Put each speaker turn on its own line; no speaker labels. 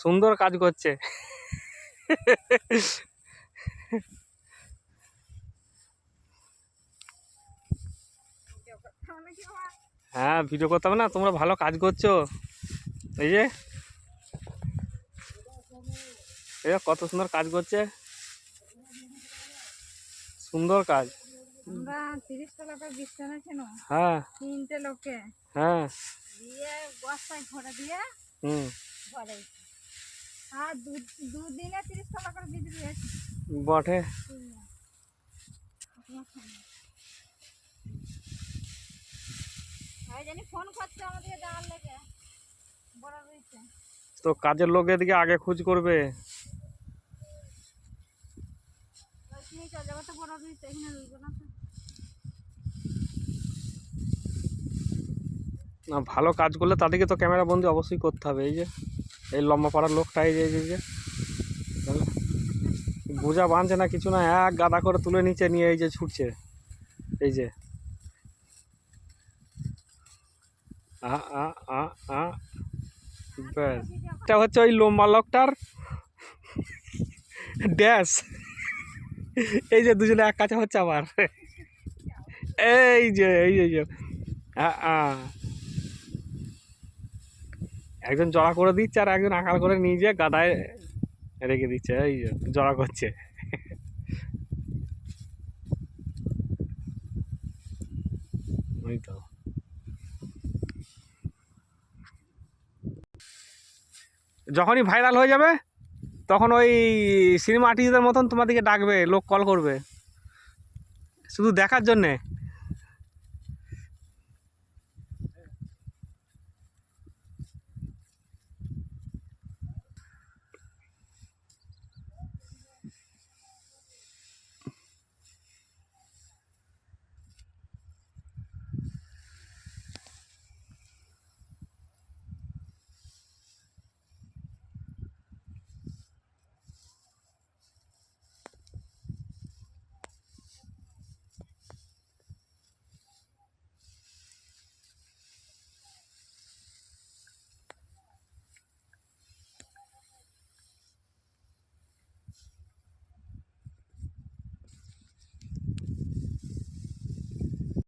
সুন্দর কাজ করছে। হ্যাঁ ভিডিও করতে হবে না, তোমরা ভালো কাজ করছো। এই যে কত সুন্দর কাজ করছে, সুন্দর কাজ।
আমরা 30টা লোকের বিছানা ছিল।
হ্যাঁ
3টে লোকে
হ্যাঁ
দিয়ে বস্তায় ভরে দিয়ে ঘরে আর দুদিনে 30টা লোকের বিক্রি হয়েছে
বটে।
জানি ফোন করছে আমাদেরকে যাওয়ার লেগে বড় রয়েছে
তো কাজের লোক এদিকে আগে খোঁজ করবে।
বড় রয়েছে এখানে রইব না
না, ভালো কাজ করলে তাদেরকে তো ক্যামেরা বন্দি অবশ্যই করতে হবে। এই যে এই লম্বা পাড়ার লোকটা, এই যে বোঝা বাঁধছে না কিছু না, এক গাদা করে তুলে নিচে নিয়ে এই যে ছুটছে। এই যে ব্যাস, এটা হচ্ছে ওই লম্বা লোকটার ড্যাশ। এই যে দুজনে এক কাছে হচ্ছে আবার। এই যে একজন জড়া করে দিচ্ছে আর একজন আকার করে নিয়ে যেয়ে গাদায় রেখে দিচ্ছে। এই যে জড়া করছে। ওই তো যখনই ভাইরাল হয়ে যাবে তখন ওই সিনেমা আর্টিস্টদের মতন তোমাদেরকে ডাকবে, লোক কল করবে শুধু দেখার জন্যে।